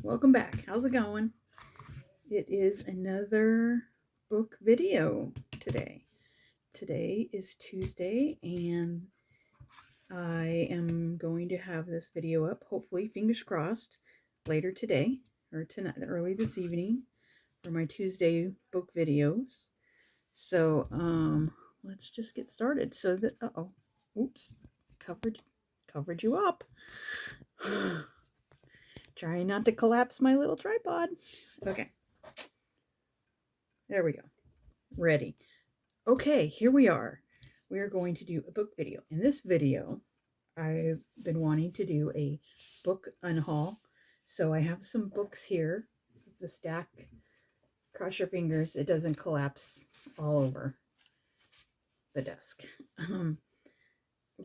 welcome back. How's it going? It is another book video today. Today is Tuesday, and I am going to have this video up, hopefully, fingers crossed, later today or tonight, early this evening, for my Tuesday book videos. So, let's just get started. So that, oops, covered you up. Trying not to collapse my little tripod. Okay. There we go. Ready. Okay, here we are. We are going to do a book video. In this video, I've been wanting to do a book unhaul. So I have some books here. The stack, cross your fingers, it doesn't collapse all over the desk. We're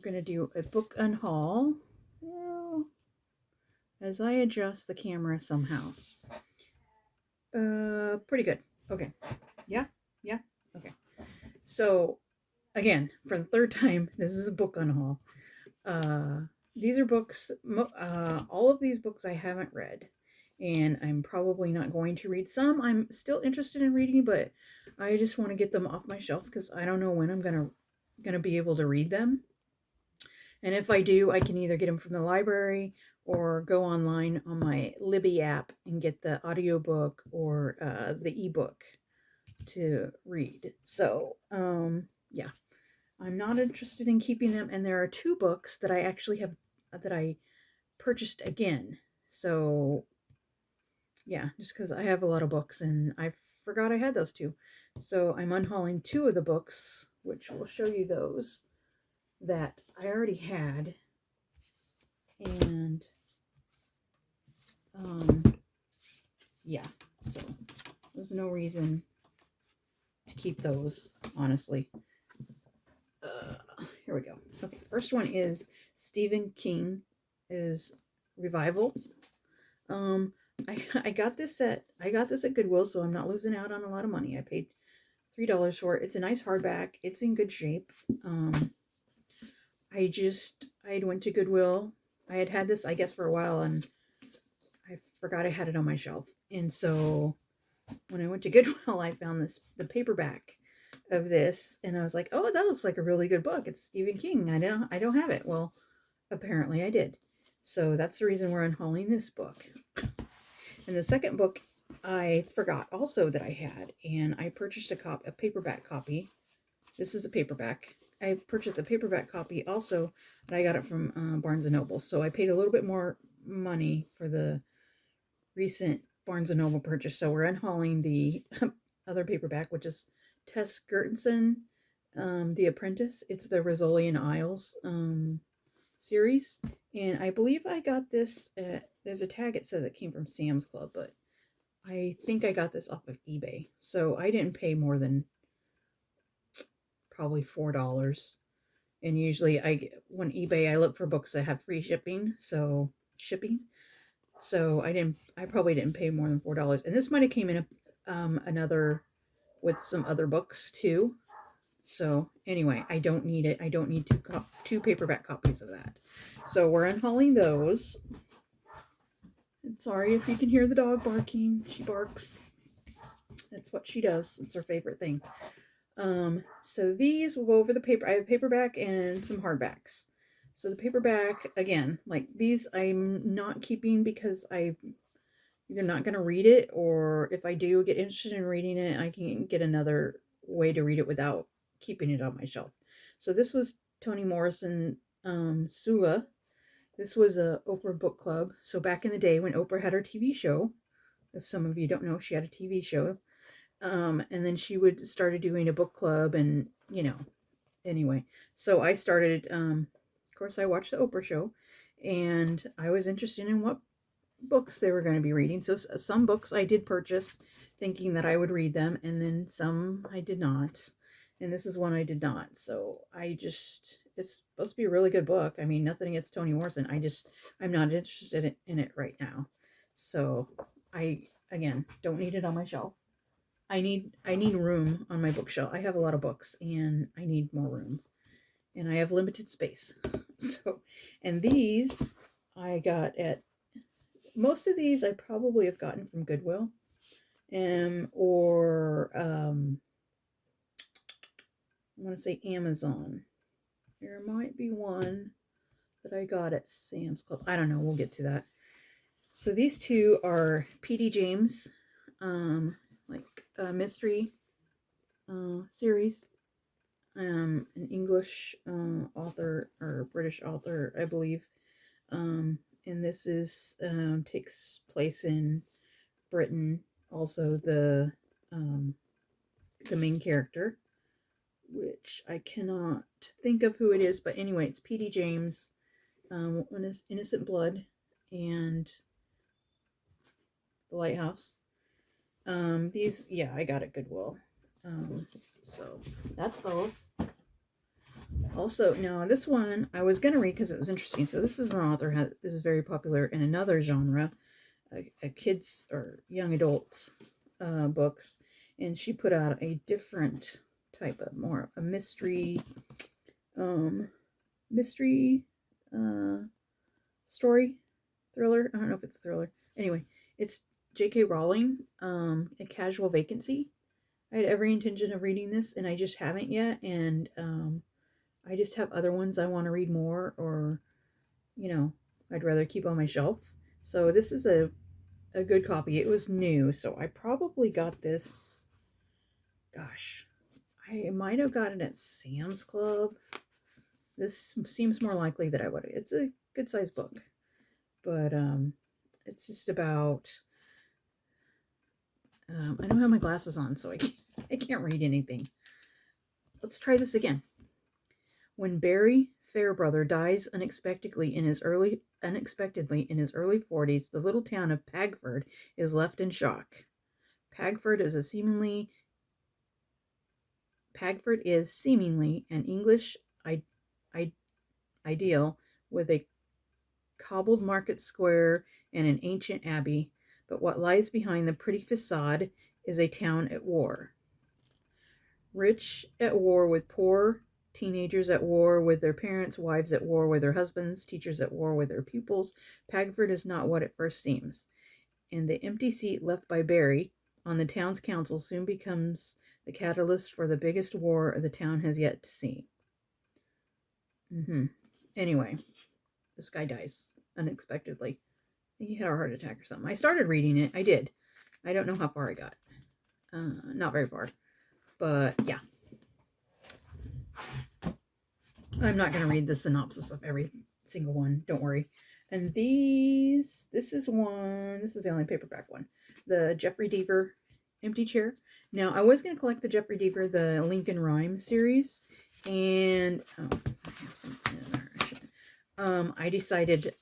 going to do a book unhaul. Well, as I adjust the camera somehow. Pretty good. Okay. Yeah. Okay. So, again, for the third time, this is a book unhaul. These are books, all of these books I haven't read, and I'm probably not going to read. Some I'm still interested in reading, but I just want to get them off my shelf because I don't know when I'm gonna be able to read them. And if I do, I can either get them from the library or go online on my Libby app and get the audiobook or the ebook to read. So, yeah, I'm not interested in keeping them. And there are two books that I actually have that I purchased again. So, yeah, just because I have a lot of books and I forgot I had those two. So I'm unhauling two of the books, which will show you those that I already had. And, yeah, so there's no reason to keep those, honestly. Here we go. Okay, first one is Stephen King's Revival. I got this at Goodwill, so I'm not losing out on a lot of money. I paid $3 for it. It's a nice hardback. It's in good shape. I went to Goodwill. I had this, I guess, for a while, and I forgot I had it on my shelf. And so when I went to Goodwill, I found the paperback of this, and I was like, oh, that looks like a really good book. It's Stephen King. I don't have it. Well, apparently I did. So that's the reason we're unhauling this book. And the second book I forgot also that I had, and I purchased a paperback copy. This is a paperback. I purchased the paperback copy also, but I got it from Barnes & Noble. So I paid a little bit more money for the recent Barnes & Noble purchase. So we're unhauling the other paperback, which is Tess Gertensen, The Apprentice. It's the Rizzoli and Isles series. And I believe I got this there's a tag that says it came from Sam's Club, but I think I got this off of eBay. So I didn't pay more than probably $4. And usually when eBay, I look for books that have free shipping. So I probably didn't pay more than $4. And this might have came in another with some other books too. So anyway, I don't need it. I don't need two paperback copies of that. So we're unhauling those. And sorry if you can hear the dog barking. She barks. That's what she does. It's her favorite thing. So these will go over the paper. I have paperback and some hardbacks. So the paperback, again, like these I'm not keeping because I'm either not going to read it, or if I do get interested in reading it, I can get another way to read it without keeping it on my shelf. So this was Toni Morrison, Sula. This was a Oprah book club. So back in the day when Oprah had her TV show, if some of you don't know, she had a TV show. And then she started doing a book club, and anyway. So I started, of course, I watched the Oprah show, and I was interested in what books they were going to be reading. So some books I did purchase thinking that I would read them, and then some I did not. And this is one I did not. So it's supposed to be a really good book. I mean, nothing against Toni Morrison. I'm not interested in it right now. So I, again, don't need it on my shelf. I need room on my bookshelf. I have a lot of books and I need more room. And I have limited space. So, and these I got at most of these I probably have gotten from Goodwill, or I want to say Amazon. There might be one that I got at Sam's Club. I don't know. We'll get to that. So these two are P.D. James, like a mystery series. An English author or British author, I believe. And this is takes place in Britain. Also, the main character, which I cannot think of who it is, but anyway, it's P.D. James, Innocent Blood, and The Lighthouse. These, yeah, I got at Goodwill. So that's those. Also, now this one I was going to read because it was interesting. So this is an author, this is very popular in another genre, a kids or young adult books, and she put out a different type of more a mystery story, thriller. I don't know if it's thriller. Anyway, it's J.K. Rowling, A Casual Vacancy. I had every intention of reading this, and I just haven't yet, and I just have other ones I want to read more, or, I'd rather keep on my shelf. So this is a good copy. It was new, so I probably got this, gosh, I might have gotten it at Sam's Club. This seems more likely that I would. It's a good sized book, but it's just about. I don't have my glasses on, so I can't read anything. Let's try this again. When Barry Fairbrother dies unexpectedly in his early 40s, the little town of Pagford is left in shock. Pagford is seemingly an English ideal with a cobbled market square and an ancient abbey, but what lies behind the pretty facade is a town at war. Rich at war with poor, teenagers at war with their parents, wives at war with their husbands, teachers at war with their pupils. Pagford is not what it first seems, and the empty seat left by Barry on the town's council soon becomes the catalyst for the biggest war the town has yet to see. Anyway, this guy dies unexpectedly. I think he had a heart attack or something. I started reading it. I did. I don't know how far I got. Not very far. But yeah. I'm not going to read the synopsis of every single one. Don't worry. And this is the only paperback one. The Jeffrey Deaver Empty Chair. Now, I was going to collect the Jeffrey Deaver, the Lincoln Rhyme series. And I have something in there. I decided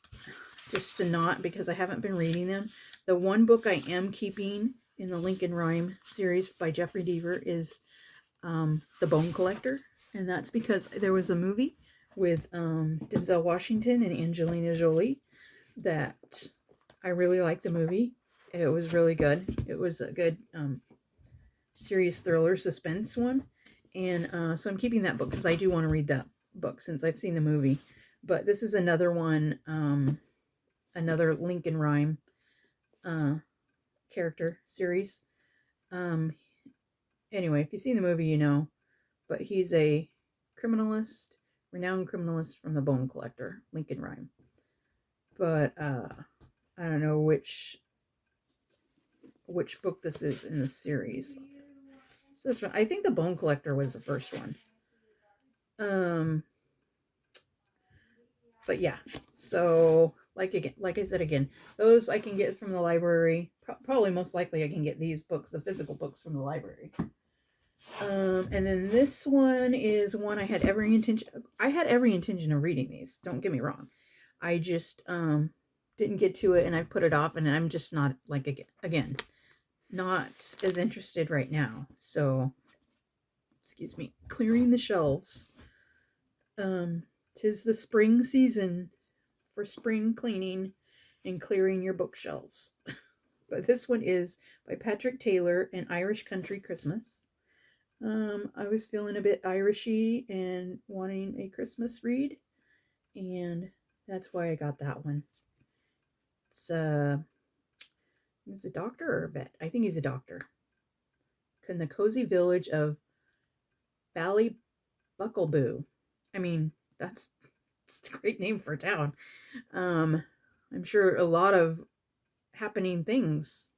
just to not, because I haven't been reading them. The one book I am keeping in the Lincoln Rhyme series by Jeffrey Deaver is The Bone Collector. And that's because there was a movie with Denzel Washington and Angelina Jolie that I really liked the movie. It was really good. It was a good serious thriller suspense one. And so I'm keeping that book because I do want to read that book since I've seen the movie. But this is another one, another Lincoln Rhyme character series. Anyway, if you've seen the movie, you know. But he's a renowned criminalist from the Bone Collector, Lincoln Rhyme. But I don't know which book this is in the series. So this one, I think the Bone Collector was the first one. But yeah, so like I said again, those I can get from the library. Probably most likely I can get these books, the physical books, from the library. And then this one is one I had every intention of reading these. Don't get me wrong. I just didn't get to it, and I put it off, and I'm just not, like, again, not as interested right now. So, excuse me, clearing the shelves. 'Tis the spring season for spring cleaning and clearing your bookshelves. But this one is by Patrick Taylor, An Irish Country Christmas. I was feeling a bit Irishy and wanting a Christmas read, and that's why I got that one. It's he's a doctor or a vet? I think he's a doctor. In the cozy village of Ballybuckleboo. I mean, that's a great name for a town. Um, I'm sure a lot of happening things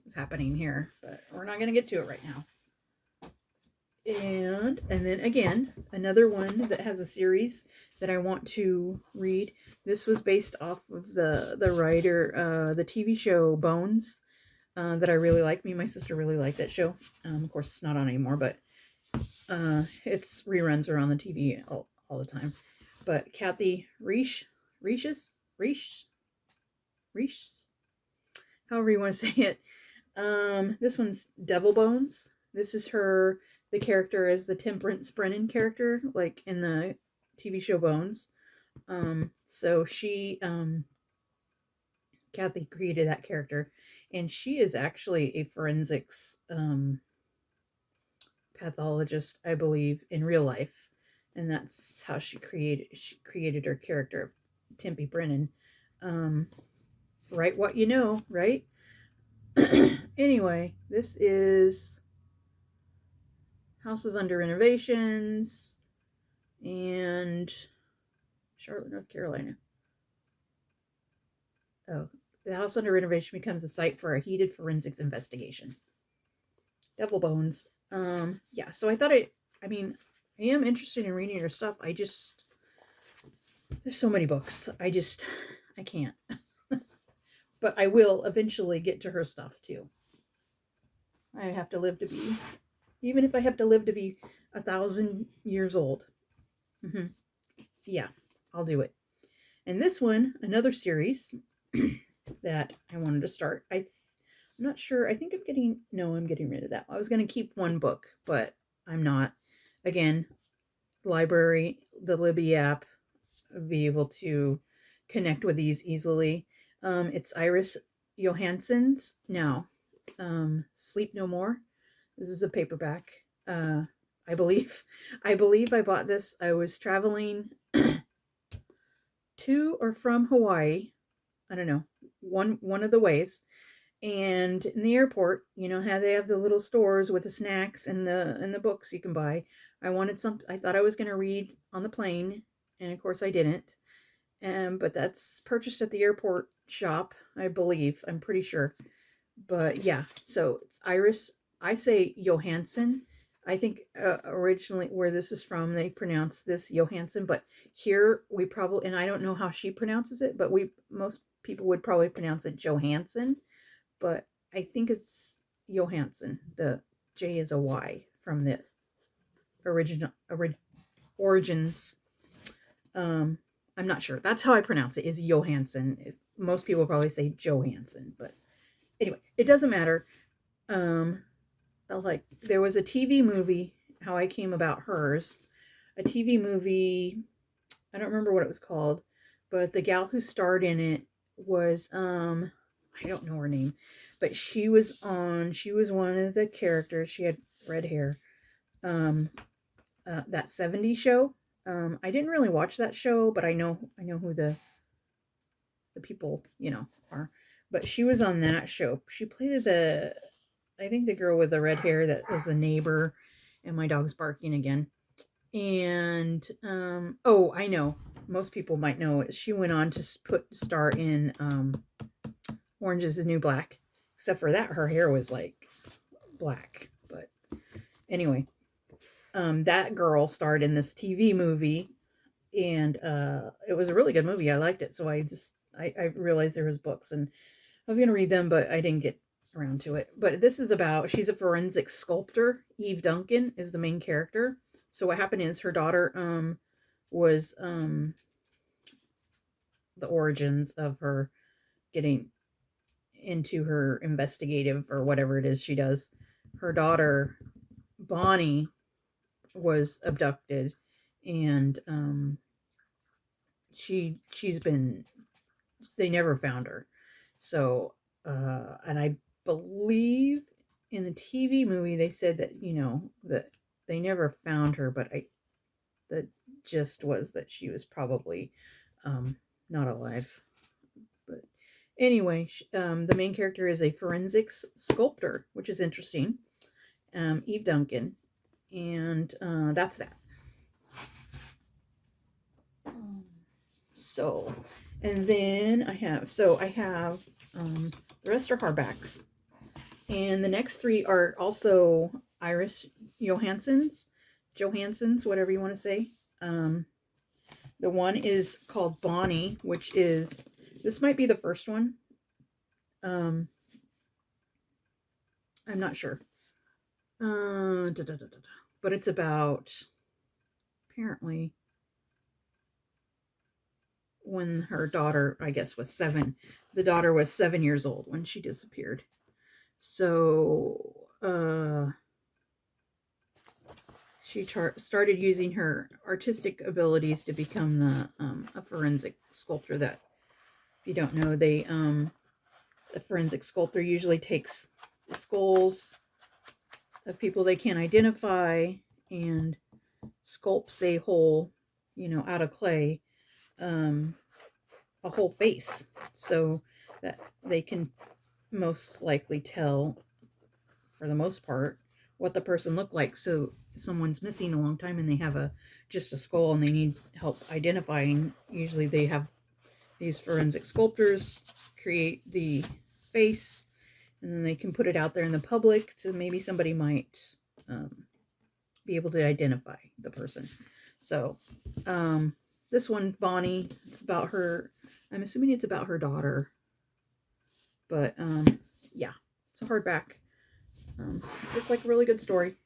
is happening here, but we're not going to get to it right now. And then again, another one that has a series that I want to read. This was based off of the writer, the TV show Bones, that I really like. Me and my sister really like that show. Of course, it's not on anymore, but its reruns are on the TV all the time. But Kathy Reesh, however you want to say it. This one's Devil Bones. This is the character is the Temperance Brennan character, like in the TV show Bones. So Kathy created that character, and she is actually a forensics pathologist, I believe, in real life, and that's how she created her character of Tempe Brennan. Write what you know, right? Anyway, this is Houses Under Renovations and Charlotte, North Carolina. Oh, the house under renovation becomes a site for a heated forensics investigation. Devil Bones. Yeah, so I am interested in reading her stuff. There's so many books. I can't. But I will eventually get to her stuff too. Even if I have to live to be 1,000 years old. Mm-hmm. Yeah, I'll do it. And this one, another series that I wanted to start. I'm not sure. I think I'm getting rid of that. I was going to keep one book, but I'm not. Again, library, the Libby app, be able to connect with these easily. It's Iris Johansson's now. Sleep No More. This is a paperback. I believe I bought this. I was traveling to or from Hawaii. I don't know, one of the ways. And in the airport, you know how they have the little stores with the snacks and the books you can buy. I thought I was going to read on the plane, and of course I didn't. But that's purchased at the airport shop, I believe. I'm pretty sure. But yeah, so it's Iris. I say Johansson. I think originally where this is from, they pronounce this Johansson, but here we probably, and I don't know how she pronounces it, but most people would probably pronounce it Johansson, but I think it's Johansson. The J is a Y from the origins. I'm not sure. That's how I pronounce it, is Johansson. Most people probably say Johansson, but anyway, it doesn't matter. Like there was a TV movie, how I came about hers. A TV movie, I don't remember what it was called, but the gal who starred in it was I don't know her name, but she was one of the characters. She had red hair. That 70s show. I didn't really watch that show, but I know who the people, are. But she was on that show. She played I think the girl with the red hair that was the neighbor, and my dog's barking again. And oh, I know. Most people might know it. She went on to star in Orange is the New Black. Except for that, her hair was like black. But anyway, that girl starred in this TV movie, and it was a really good movie. I liked it, so I realized there was books, and I was gonna read them, but I didn't get around to it. But this is she's a forensic sculptor. Eve Duncan is the main character. So what happened is her daughter was the origins of her getting into her investigative or whatever it is she does. Her daughter Bonnie was abducted, and they never found her. So and I believe in the TV movie they said that that they never found her, but the gist was that she was probably not alive. But Anyway, the main character is a forensics sculptor, which is interesting. Eve Duncan, and that's that. So, and then I have the rest are hardbacks, and the next three are also Iris Johansson's, whatever you want to say. The one is called Bonnie, which is, this might be the first one. I'm not sure. But it's about, apparently, when her daughter, I guess, was 7. The daughter was 7 years old when she disappeared. So, she started using her artistic abilities to become a forensic sculptor. That, if you don't know, a forensic sculptor usually takes the skulls of people they can't identify and sculpts a whole, out of clay, a whole face, so that they can most likely tell, for the most part, what the person looked like. So if someone's missing a long time and they have just a skull and they need help identifying, usually they have these forensic sculptors create the face, and then they can put it out there in the public to maybe somebody might be able to identify the person. So this one, Bonnie, it's about her. I'm assuming it's about her daughter. But yeah, it's a hardback. Looks like a really good story.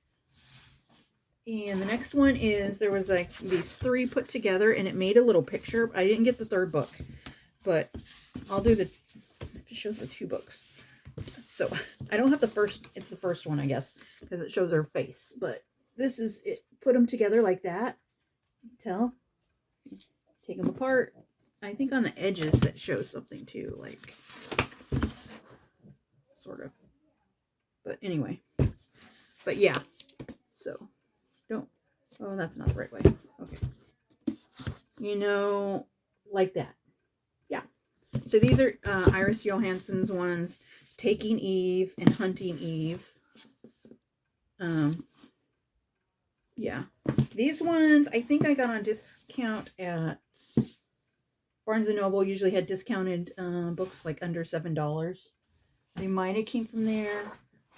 And the next one is, there was like these 3 put together, and it made a little picture. I didn't get the 3rd book, but I'll do it shows the 2 books. So I don't have the first. It's the first one, I guess, because it shows her face. But this is it. Put them together like that. Tell. Take them apart. I think on the edges that shows something too, like, sort of. But anyway. But yeah. So don't. Oh, that's not the right way. Okay. Like that. Yeah. So these are Iris Johansson's ones. Taking Eve and Hunting Eve. Yeah. These ones, I think I got on discount at Barnes & Noble. Usually had discounted books like under $7. They might have came from there.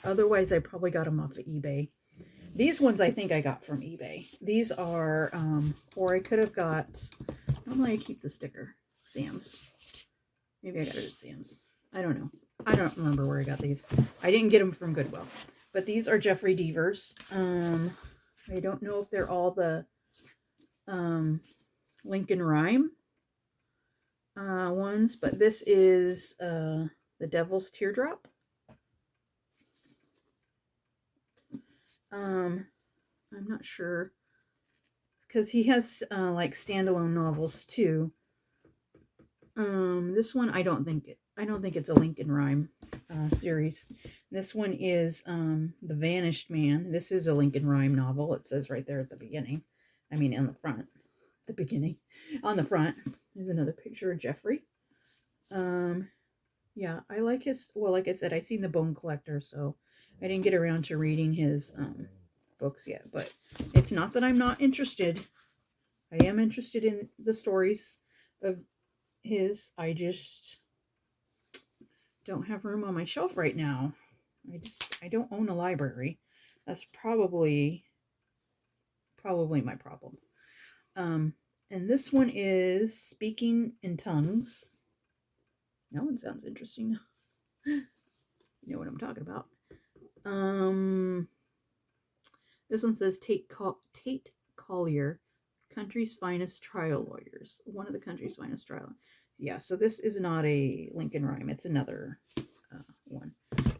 Otherwise, I probably got them off of eBay. These ones I think I got from eBay. These are, or I could have got, normally I keep the sticker. Sam's. Maybe I got it at Sam's. I don't know. I don't remember where I got these. I didn't get them from Goodwill. But these are Jeffrey Deavers. I don't know if they're all the Lincoln Rhyme ones, but this is The Devil's Teardrop. I'm not sure, because he has like standalone novels too. This one I don't think it's a Lincoln Rhyme series. This one is The Vanished Man. This is a Lincoln Rhyme novel. It says right there at the beginning. I mean, on the front. The beginning. On the front. There's another picture of Jeffrey. Yeah, I like his, well, like I said, I seen The Bone Collector, so I didn't get around to reading his books yet. But it's not that I'm not interested. I am interested in the stories of his. I just don't have room on my shelf right now. I don't own a library. That's probably my problem. And this one is Speaking in Tongues. That one sounds interesting. You know what I'm talking about. This one says Tate Collier, country's finest trial lawyers. One of the country's finest trial. Yeah, so this is not a Lincoln Rhyme. It's another one.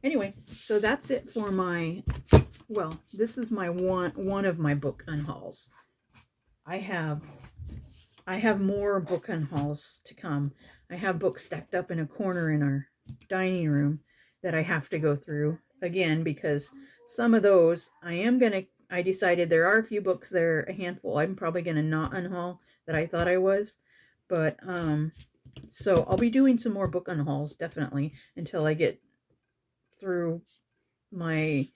Anyway, so that's it for my, well, this is my one of my book unhauls. I have more book unhauls to come. I have books stacked up in a corner in our dining room that I have to go through again, because some of those I decided there are a few books there, a handful I'm probably going to not unhaul that I thought I was, but So I'll be doing some more book unhauls definitely until I get through my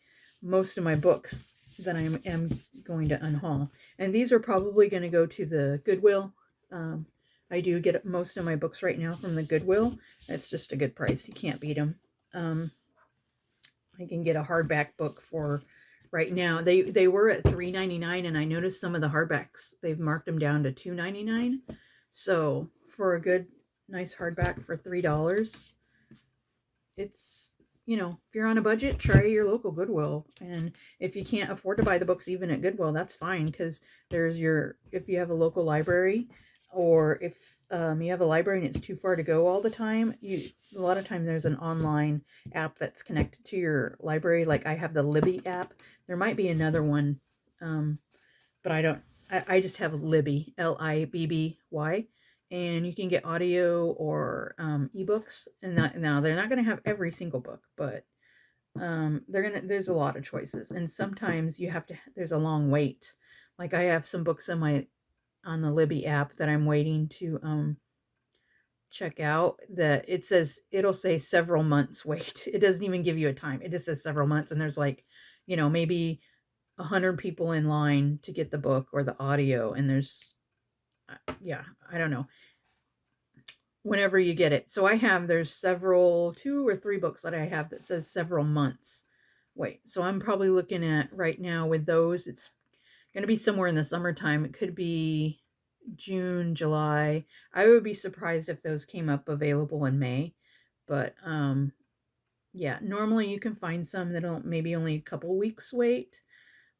most of my books that I am going to unhaul. And these are probably going to go to the Goodwill. Um, I do get most of my books right now from the Goodwill. It's just a good price. You can't beat them. Um, I can get a hardback book for right now. They were at $3.99, and I noticed some of the hardbacks they've marked them down to $2.99. So for a good, nice hardback for $3, it's, if you're on a budget, try your local Goodwill. And if you can't afford to buy the books even at Goodwill, that's fine, because if you have a local library, or if you have a library and it's too far to go all the time, a lot of time there's an online app that's connected to your library. Like I have the Libby app. There might be another one, but I don't. I just have Libby, Libby, and you can get audio or ebooks. And now they're not going to have every single book, but there's a lot of choices, and sometimes there's a long wait. Like I have some books on the Libby app that I'm waiting to check out, that it'll say several months wait. It doesn't even give you a time. It just says several months, and there's like, maybe 100 people in line to get the book or the audio, and yeah, I don't know, whenever you get it. So there's several, 2 or 3 books that I have that says several months wait. So I'm probably looking at right now with those, it's going to be somewhere in the summertime. It could be June, July. I would be surprised if those came up available in May. But yeah, normally you can find some that'll maybe only a couple weeks wait.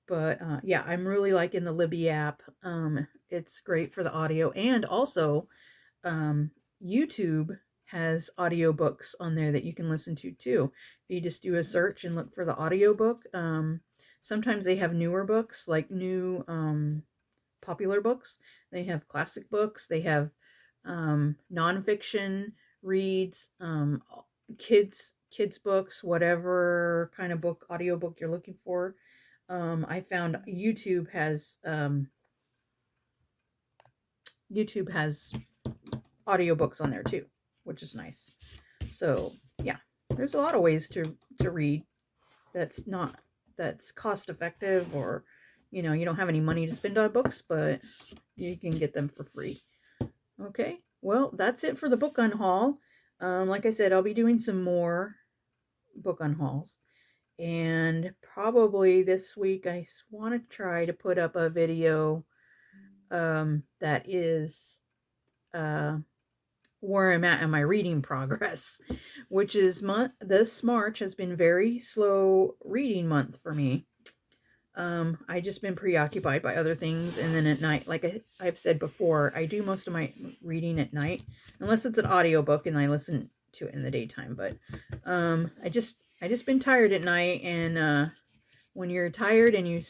But yeah, I'm really liking the Libby app. It's great for the audio, and also um, YouTube has audiobooks on there that you can listen to too. If you just do a search and look for the audiobook, sometimes they have newer books, like new popular books. They have classic books. They have nonfiction reads, kids books, whatever kind of book, audiobook you're looking for. I found YouTube has audiobooks on there too, which is nice. So yeah, there's a lot of ways to read that's cost effective, or you don't have any money to spend on books, but you can get them for free. Okay, well, that's it for the book unhaul. Like I said, I'll be doing some more book unhauls, and probably this week I want to try to put up a video that is where I'm at in my reading progress, which is this March has been very slow reading month for me. I just been preoccupied by other things, and then at night, like I've said before, I do most of my reading at night, unless it's an audiobook and I listen to it in the daytime. But I just been tired at night, and when you're tired and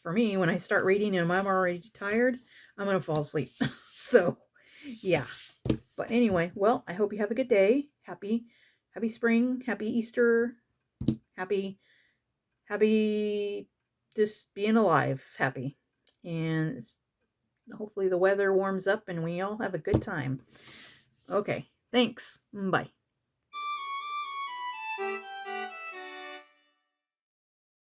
for me, when I start reading and I'm already tired, I'm gonna fall asleep. So yeah. But anyway, well, I hope you have a good day. Happy spring, happy Easter, happy just being alive, happy. And hopefully the weather warms up and we all have a good time. Okay, thanks. Bye.